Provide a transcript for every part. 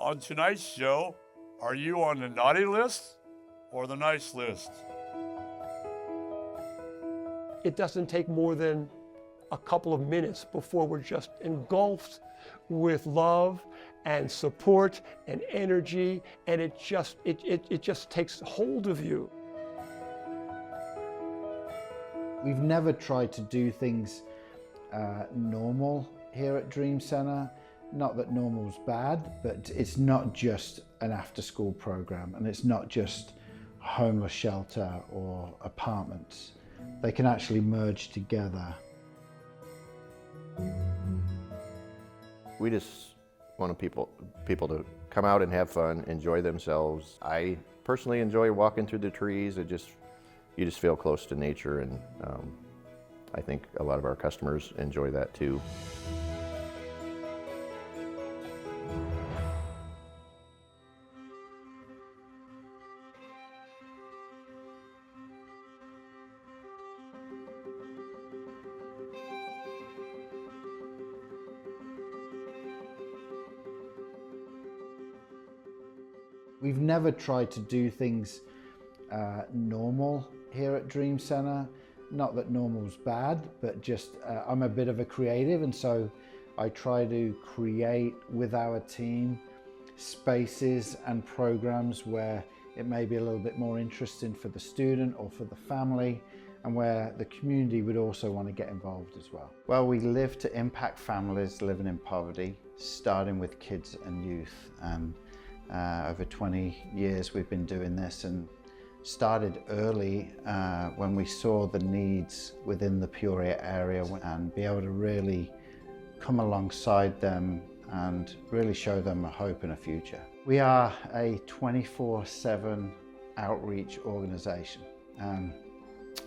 On tonight's show, are you on the naughty list or the nice list? It doesn't take more than a couple of minutes before we're just engulfed with love and support and energy, and it just takes hold of you. We've never tried to do things normal here at Dream Center. Not that normal's bad, but it's not just an after-school program, and it's not just a homeless shelter or apartments. They can actually merge together. We just want people to come out and have fun, enjoy themselves. I personally enjoy walking through the trees. You just feel close to nature, and I think a lot of our customers enjoy that too. We've never tried to do things normal here at Dream Center. Not that normal's bad, but just I'm a bit of a creative, and so I try to create with our team spaces and programs where it may be a little bit more interesting for the student or for the family, and where the community would also want to get involved as well. Well, we live to impact families living in poverty, starting with kids and youth. And over 20 years we've been doing this, and started early when we saw the needs within the Peoria area, and be able to really come alongside them and really show them a hope and a future. We are a 24/7 outreach organization.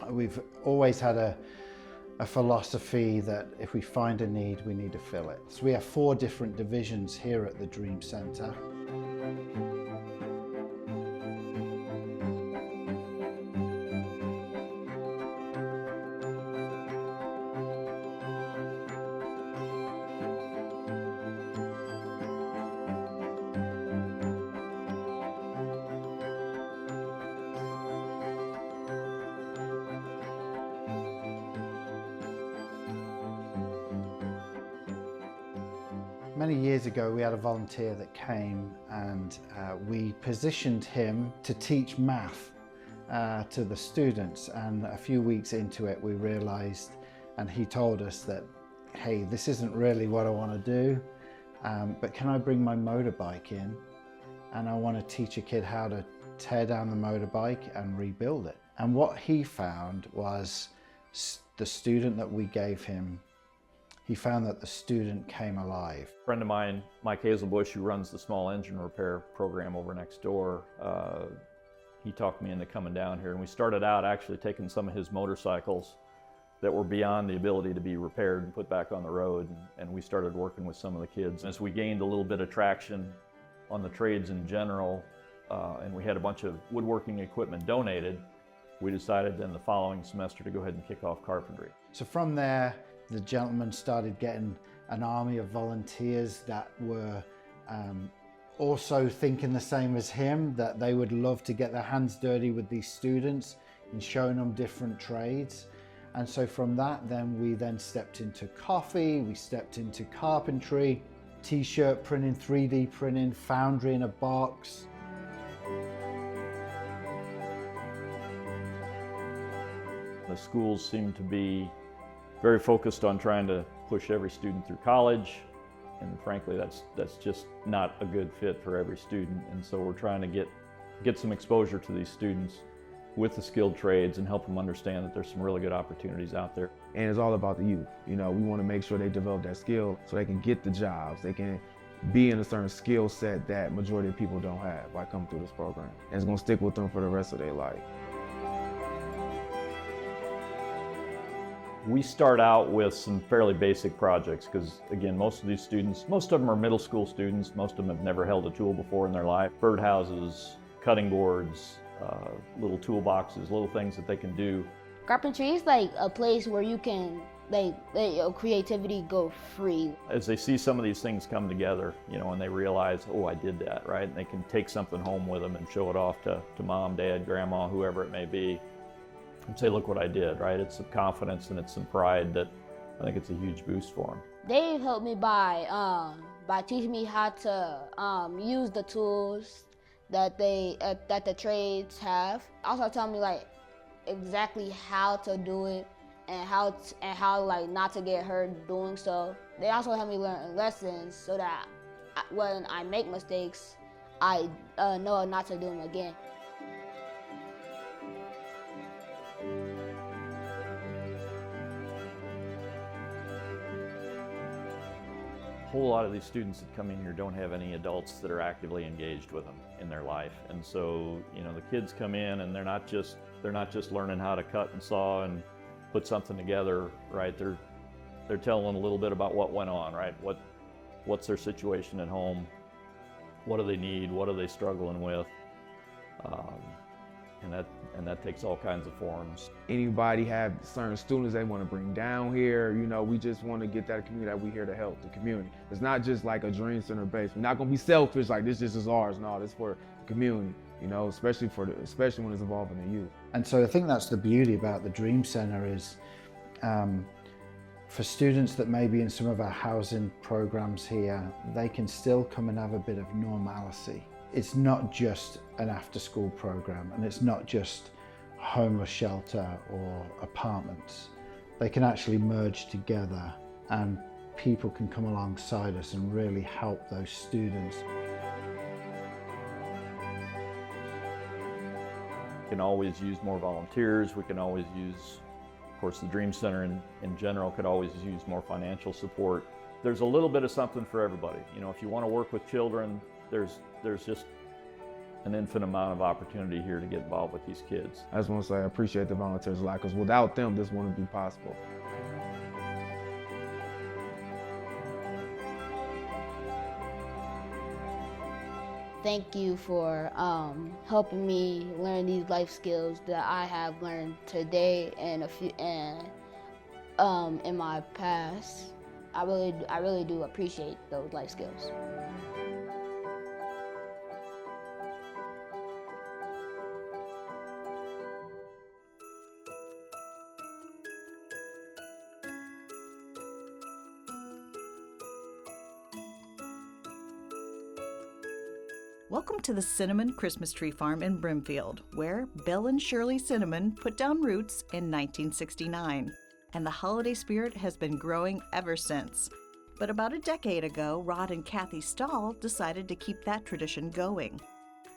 We've always had a philosophy that if we find a need, we need to fill it. So we have 4 different divisions here at the Dream Center. Many years ago, we had a volunteer that came, and we positioned him to teach math to the students. And a few weeks into it, we realized, and he told us that, hey, this isn't really what I want to do, but can I bring my motorbike in? And I want to teach a kid how to tear down the motorbike and rebuild it. And what he found was the student that we gave him, he found that the student came alive. A friend of mine, Mike Hazelbush, who runs the small engine repair program over next door, he talked me into coming down here, and we started out actually taking some of his motorcycles that were beyond the ability to be repaired and put back on the road, and we started working with some of the kids. As we gained a little bit of traction on the trades in general, and we had a bunch of woodworking equipment donated, we decided then the following semester to go ahead and kick off carpentry. So from there, the gentleman started getting an army of volunteers that were also thinking the same as him, that they would love to get their hands dirty with these students and showing them different trades. And so from that, we then stepped into coffee, we stepped into carpentry, t-shirt printing, 3D printing, foundry in a box. The schools seem to be very focused on trying to push every student through college, and frankly that's just not a good fit for every student. And so we're trying to get some exposure to these students with the skilled trades and help them understand that there's some really good opportunities out there. And it's all about the youth. You know, we want to make sure they develop that skill so they can get the jobs, they can be in a certain skill set that majority of people don't have by coming through this program. And it's going to stick with them for the rest of their life. We start out with some fairly basic projects because, again, most of these students, most of them are middle school students, most of them have never held a tool before in their life. Birdhouses, cutting boards, little toolboxes, little things that they can do. Carpentry is like a place where you can your creativity go free. As they see some of these things come together, you know, and they realize, oh, I did that, right? And they can take something home with them and show it off to mom, dad, grandma, whoever it may be, and say, look what I did, right? It's some confidence and it's some pride that I think it's a huge boost for them. They helped me by teaching me how to use the tools that the trades have. Also telling me like exactly how to do it and how like not to get hurt doing so. They also help me learn lessons so that when I make mistakes, I know not to do them again. A whole lot of these students that come in here don't have any adults that are actively engaged with them in their life, and so you know the kids come in and they're not just learning how to cut and saw and put something together, right? They're telling a little bit about what went on, right? What's their situation at home? What do they need? What are they struggling with? And that takes all kinds of forms. Anybody have certain students they want to bring down here, you know, we just want to get that community that we here to help the community. It's not just like a Dream Center base. We're not going to be selfish like this just is ours. No, this is for the community, you know, especially when it's involving the youth. And so I think that's the beauty about the Dream Center is for students that may be in some of our housing programs here, they can still come and have a bit of normalcy. It's not just an after-school program, and it's not just homeless shelter or apartments. They can actually merge together, and people can come alongside us and really help those students. We can always use more volunteers. We can always use, of course, the Dream Center in general could always use more financial support. There's a little bit of something for everybody. You know, if you want to work with children, there's just an infinite amount of opportunity here to get involved with these kids. I just want to say I appreciate the volunteers a lot, because without them, this wouldn't be possible. Thank you for helping me learn these life skills that I have learned today and in my past. I really do appreciate those life skills. Welcome to the Cinnamon Christmas Tree Farm in Brimfield, where Bill and Shirley Cinnamon put down roots in 1969, and the holiday spirit has been growing ever since. But about a decade ago, Rod and Kathy Stahl decided to keep that tradition going.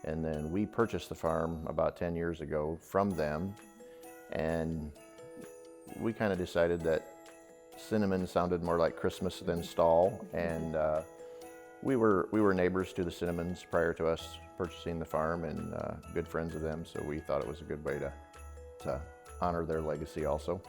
And then we purchased the farm about 10 years ago from them, and we kind of decided that cinnamon sounded more like Christmas than Stahl, and we were neighbors to the Cinnamons prior to us purchasing the farm, and good friends of them, so we thought it was a good way to honor their legacy also.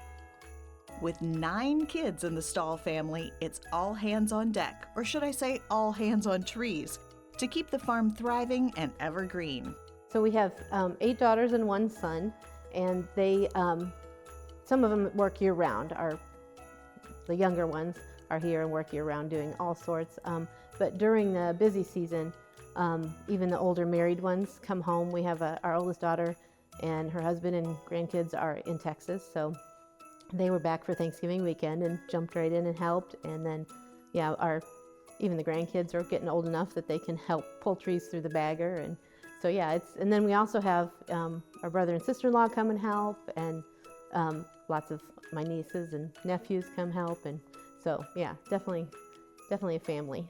With 9 kids in the Stahl family, it's all hands on deck, or should I say all hands on trees, to keep the farm thriving and evergreen. So we have 8 daughters and 1 son, and they, some of them work year round. The younger ones are here and work year round doing all sorts. But during the busy season, even the older married ones come home. We have our oldest daughter and her husband and grandkids are in Texas, so they were back for Thanksgiving weekend and jumped right in and helped. And then, yeah, even the grandkids are getting old enough that they can help pull trees through the bagger. And so, yeah, and then we also have our brother and sister-in-law come and help, and lots of my nieces and nephews come help. And so, yeah, definitely a family.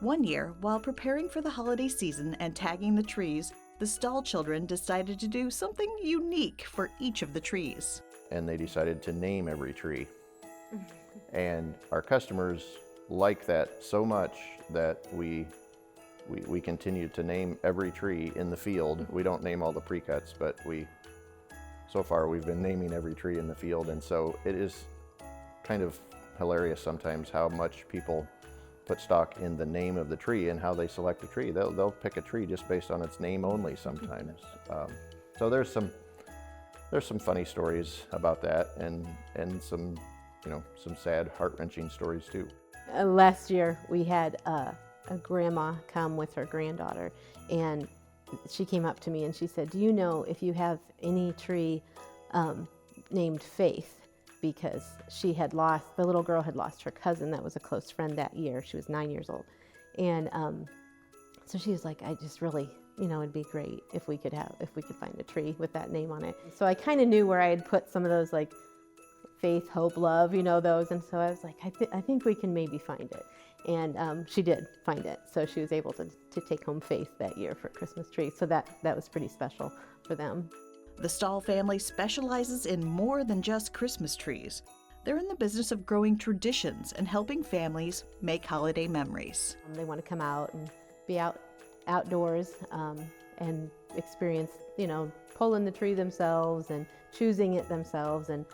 One year, while preparing for the holiday season and tagging the trees, the Stahl children decided to do something unique for each of the trees. And they decided to name every tree. And our customers like that so much that we continue to name every tree in the field. We don't name all the pre-cuts, but so far we've been naming every tree in the field, and so it is kind of hilarious sometimes how much people put stock in the name of the tree and how they select a tree. They'll pick a tree just based on its name only sometimes. So there's some funny stories about that, and some some sad, heart-wrenching stories too. Last year we had a grandma come with her granddaughter, and she came up to me and she said, "Do you know if you have any tree named Faith?" Because the little girl had lost her cousin that was a close friend that year. She was 9 years old. And so she was like, I just really, it'd be great if we could find a tree with that name on it. So I kind of knew where I had put some of those, like faith, hope, love, those. And so I was like, I think we can maybe find it. And she did find it. So she was able to take home Faith that year for a Christmas tree. So that was pretty special for them. The Stahl family specializes in more than just Christmas trees. They're in the business of growing traditions and helping families make holiday memories. They want to come out and be outdoors and experience, pulling the tree themselves and choosing it themselves. And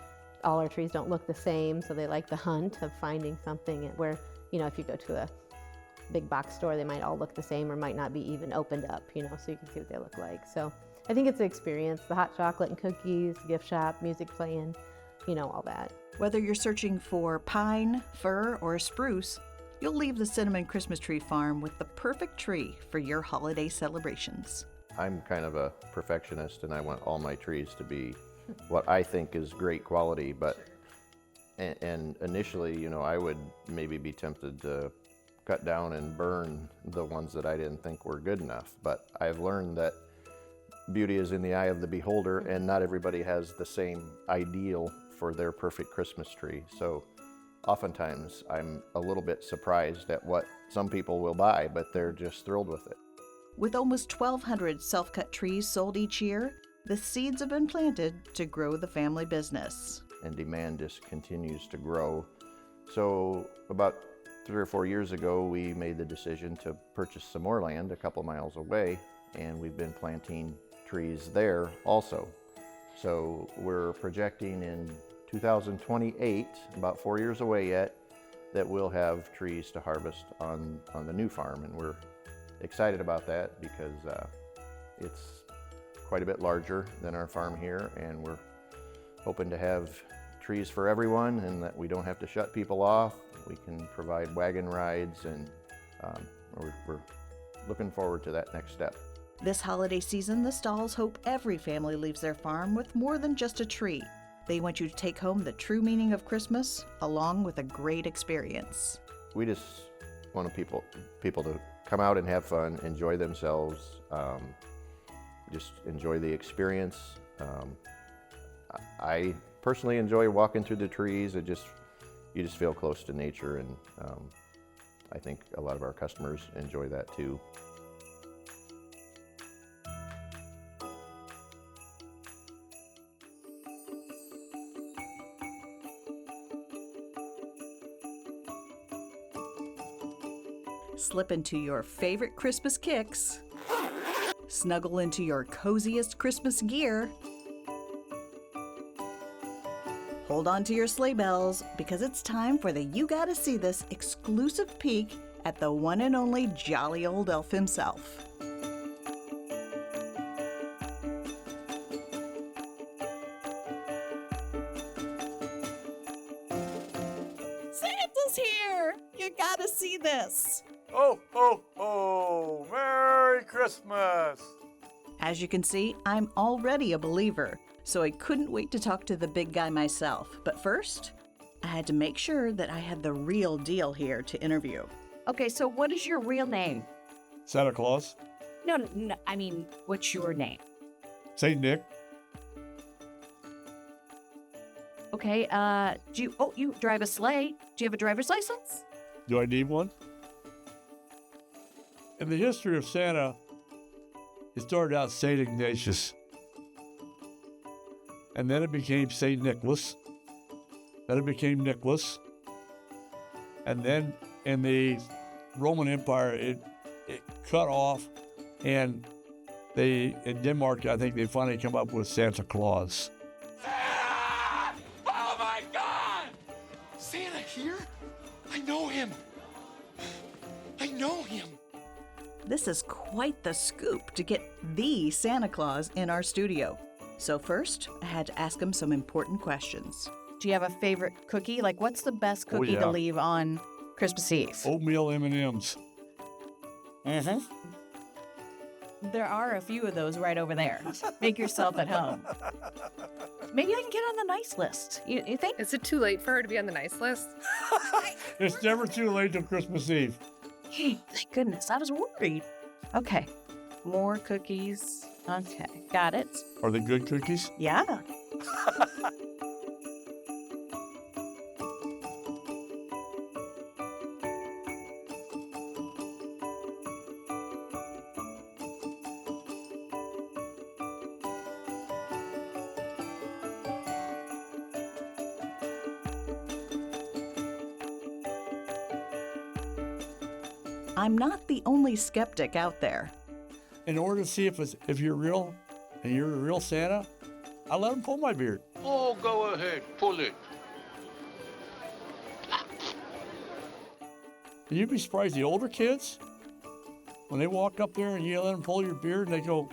all our trees don't look the same, so they like the hunt of finding something where, if you go to a big box store, they might all look the same or might not be even opened up, so you can see what they look like. So I think it's an experience. The hot chocolate and cookies, gift shop, music playing, all that. Whether you're searching for pine, fir, or spruce, you'll leave the Cinnamon Christmas Tree Farm with the perfect tree for your holiday celebrations. I'm kind of a perfectionist, and I want all my trees to be what I think is great quality, but and initially, I would maybe be tempted to cut down and burn the ones that I didn't think were good enough. But I've learned that beauty is in the eye of the beholder, and not everybody has the same ideal for their perfect Christmas tree. So oftentimes I'm a little bit surprised at what some people will buy, but they're just thrilled with it. With almost 1,200 self-cut trees sold each year, the seeds have been planted to grow the family business. And demand just continues to grow. So about 3 or 4 years ago, we made the decision to purchase some more land a couple miles away, and we've been planting trees there also. So we're projecting in 2028, about 4 years away yet, that we'll have trees to harvest on the new farm, and we're excited about that because it's quite a bit larger than our farm here, and we're hoping to have trees for everyone and that we don't have to shut people off. We can provide wagon rides, and we're looking forward to that next step. This holiday season, the Stahls hope every family leaves their farm with more than just a tree. They want you to take home the true meaning of Christmas, along with a great experience. We just want people to come out and have fun, enjoy themselves, just enjoy the experience. I personally enjoy walking through the trees. You just feel close to nature, and I think a lot of our customers enjoy that too. Slip into your favorite Christmas kicks, snuggle into your coziest Christmas gear, hold on to your sleigh bells, because it's time for the You Gotta See This exclusive peek at the one and only jolly old elf himself. Santa's here! You gotta see this! Oh, oh, oh, Merry Christmas! As you can see, I'm already a believer, so I couldn't wait to talk to the big guy myself. But first, I had to make sure that I had the real deal here to interview. Okay, so what is your real name? Santa Claus, No, I mean, what's your name? St. Nick, Okay, you drive a sleigh. Do you have a driver's license? do I need one? In the history of Santa, it started out St. Ignatius, and then it became St. Nicholas, then it became Nicholas, and then in the Roman Empire, it cut off, and in Denmark, I think they finally come up with Santa Claus. Santa! Oh my God! Santa here? I know him. I know him. This is quite the scoop to get the Santa Claus in our studio. So first, I had to ask him some important questions. Do you have a favorite cookie? Like, what's the best cookie yeah. to leave on Christmas Eve? Oatmeal M&Ms. There are a few of those right over there. Make yourself at home. Maybe I can get on the nice list. You think? Is it too late for her to be on the nice list? It's never too late till Christmas Eve. Thank goodness. I was worried. Okay. More cookies. Okay. Got it. Are they good cookies? Yeah. I'm not the only skeptic out there. In order to see if you're real and you're a real Santa, I let him pull my beard. Oh, go ahead, pull it. And you'd be surprised, the older kids, when they walk up there and you let them pull your beard, and they go,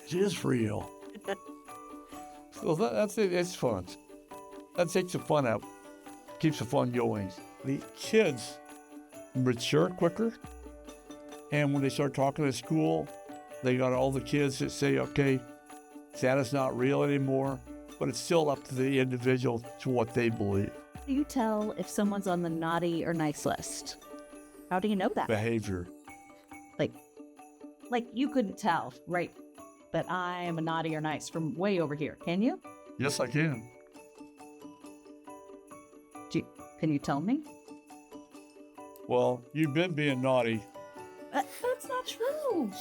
it is real. So that's it. It's fun. That takes the fun out, keeps the fun going. The kids mature quicker, and when they start talking at school, they got all the kids that say, okay, Santa's not real anymore, but it's still up to the individual to what they believe. How do you tell if someone's on the naughty or nice list? How do you know that? Behavior. Like you couldn't tell, right, that I am a naughty or nice from way over here, can you? Yes, I can. Can you tell me? Well, you've been being naughty, That's not true.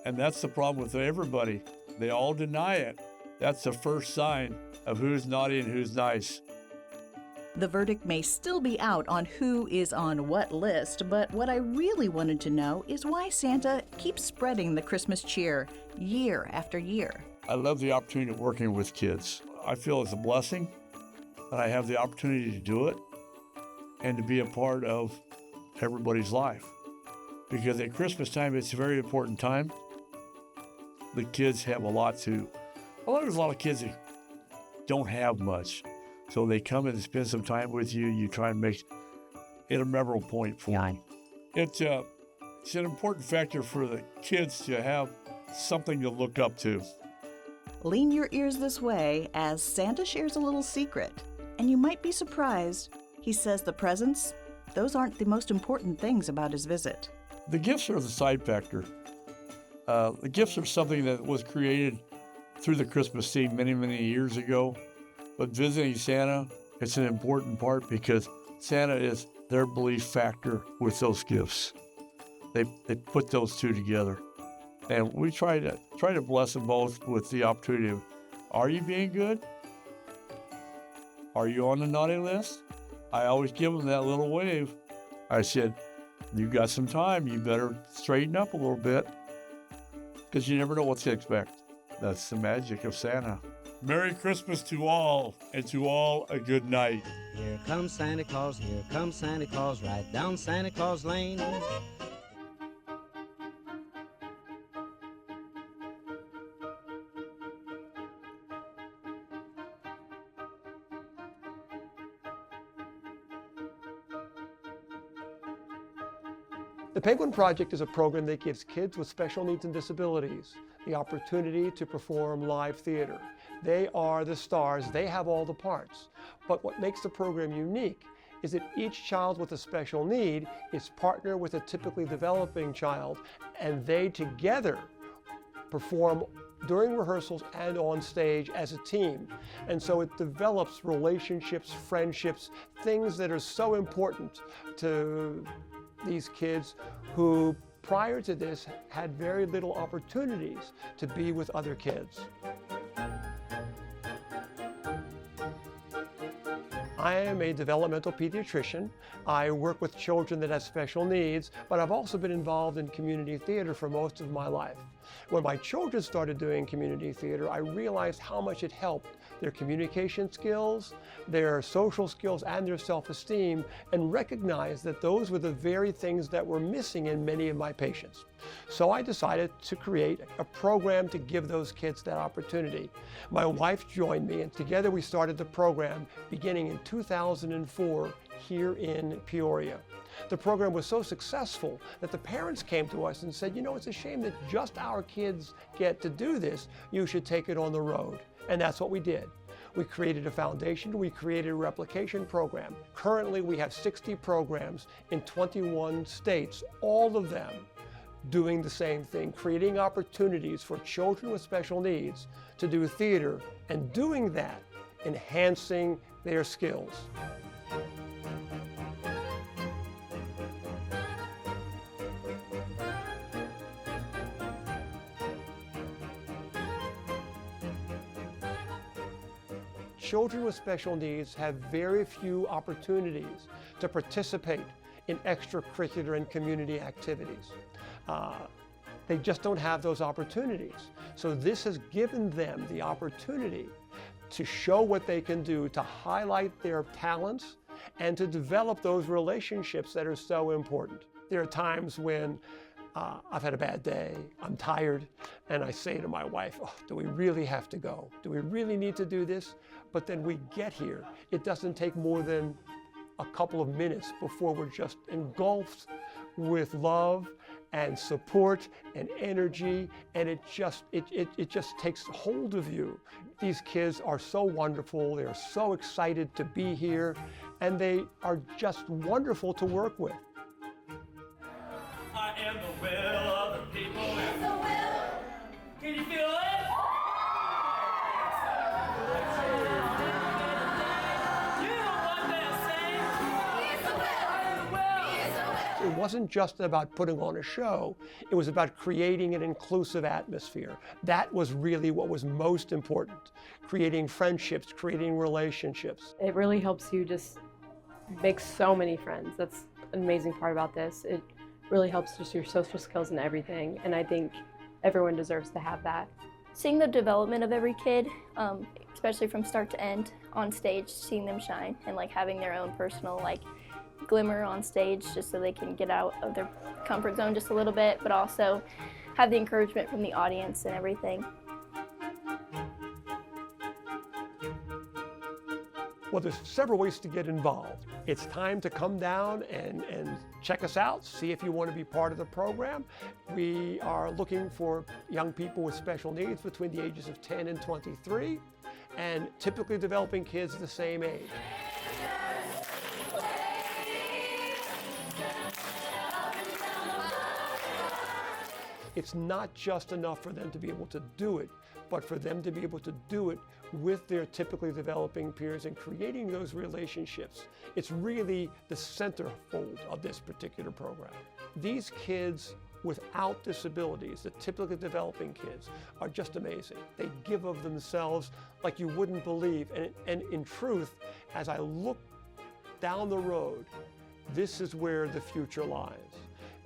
and that's the problem with everybody. They all deny it. That's the first sign of who's naughty and who's nice. The verdict may still be out on who is on what list, but what I really wanted to know is why Santa keeps spreading the Christmas cheer year after year. I love the opportunity of working with kids. I feel it's a blessing that I have the opportunity to do it and to be a part of everybody's life. Because at Christmas time, it's a very important time. The kids have there's a lot of kids that don't have much. So they come and spend some time with you. You try and make it a memorable point for them. It's an important factor for the kids to have something to look up to. Lean your ears this way as Santa shares a little secret. And you might be surprised. He says the presents, those aren't the most important things about his visit. The gifts are the side factor. The gifts are something that was created through the Christmas theme many, many years ago. But visiting Santa, it's an important part because Santa is their belief factor with those gifts. They put those two together. And we try to bless them both with the opportunity of, are you being good? Are you on the naughty list? I always give them that little wave. I said, you've got some time. You better straighten up a little bit because you never know what to expect. That's the magic of Santa. Merry Christmas to all, and to all a good night. Here comes Santa Claus, right down Santa Claus Lane. The Penguin Project is a program that gives kids with special needs and disabilities the opportunity to perform live theater. They are the stars, they have all the parts. But what makes the program unique is that each child with a special need is partnered with a typically developing child, and they together perform during rehearsals and on stage as a team. And so it develops relationships, friendships, things that are so important to these kids who prior to this had very little opportunities to be with other kids. I am a developmental pediatrician. I work with children that have special needs, but I've also been involved in community theater for most of my life. When my children started doing community theater, I realized how much it helped their communication skills, their social skills, and their self-esteem, and recognize that those were the very things that were missing in many of my patients. So I decided to create a program to give those kids that opportunity. My wife joined me, and together we started the program beginning in 2004 here in Peoria. The program was so successful that the parents came to us and said, you know, it's a shame that just our kids get to do this. You should take it on the road. And that's what we did. We created a foundation, we created a replication program. Currently, we have 60 programs in 21 states, all of them doing the same thing, creating opportunities for children with special needs to do theater, and doing that, enhancing their skills. Children with special needs have very few opportunities to participate in extracurricular and community activities. They just don't have those opportunities. So this has given them the opportunity to show what they can do, to highlight their talents, and to develop those relationships that are so important. There are times when I've had a bad day, I'm tired, and I say to my wife, oh, do we really have to go? Do we really need to do this? But then we get here. It doesn't take more than a couple of minutes before we're just engulfed with love and support and energy, and it just takes hold of you. These kids are so wonderful, they're so excited to be here, and they are just wonderful to work with. I am the will of the people. It's the will. Can you feel it? It wasn't just about putting on a show, it was about creating an inclusive atmosphere. That was really what was most important. Creating friendships, creating relationships. It really helps you just make so many friends. That's an amazing part about this. It really helps just your social skills and everything, and I think everyone deserves to have that. Seeing the development of every kid, especially from start to end on stage, seeing them shine and like having their own personal glimmer on stage just so they can get out of their comfort zone just a little bit, but also have the encouragement from the audience and everything. Well, there's several ways to get involved. It's time to come down and check us out, see if you want to be part of the program. We are looking for young people with special needs between the ages of 10 and 23, and typically developing kids the same age. It's not just enough for them to be able to do it, but for them to be able to do it with their typically developing peers and creating those relationships. It's really the centerfold of this particular program. These kids without disabilities, the typically developing kids, are just amazing. They give of themselves like you wouldn't believe. And in truth, as I look down the road, this is where the future lies.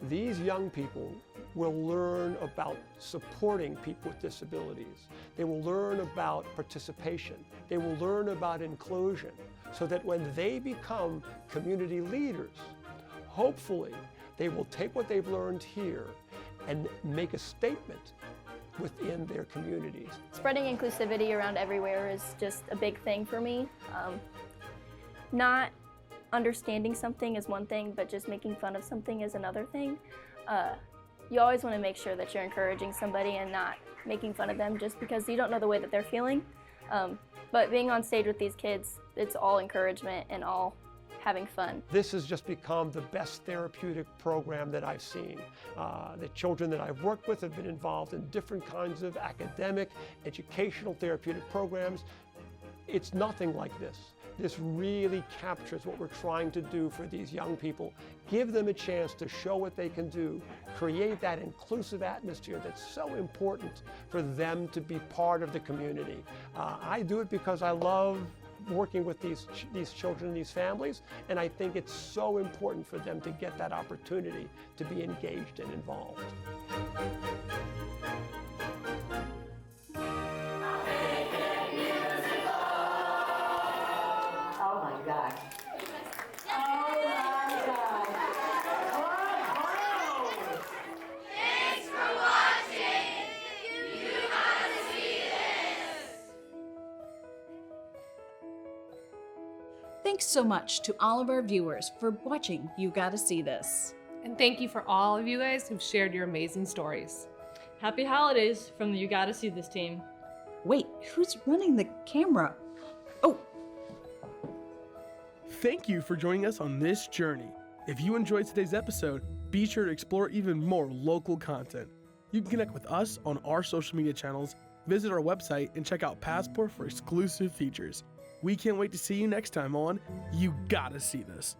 These young people will learn about supporting people with disabilities. They will learn about participation. They will learn about inclusion, so that when they become community leaders, hopefully they will take what they've learned here and make a statement within their communities. Spreading inclusivity around everywhere is just a big thing for me. Not understanding something is one thing, but just making fun of something is another thing. You always want to make sure that you're encouraging somebody and not making fun of them just because you don't know the way that they're feeling. But being on stage with these kids, it's all encouragement and all having fun. This has just become the best therapeutic program that I've seen. The children that I've worked with have been involved in different kinds of academic, educational, therapeutic programs. It's nothing like this. This really captures what we're trying to do for these young people. Give them a chance to show what they can do, create that inclusive atmosphere that's so important for them to be part of the community. I do it because I love working with these children and these families, and I think it's so important for them to get that opportunity to be engaged and involved. Thanks so much to all of our viewers for watching You Gotta See This. And thank you for all of you guys who've shared your amazing stories. Happy holidays from the You Gotta See This team. Wait, who's running the camera? Oh. Thank you for joining us on this journey. If you enjoyed today's episode, be sure to explore even more local content. You can connect with us on our social media channels, visit our website, and check out Passport for exclusive features. We can't wait to see you next time on You Gotta See This.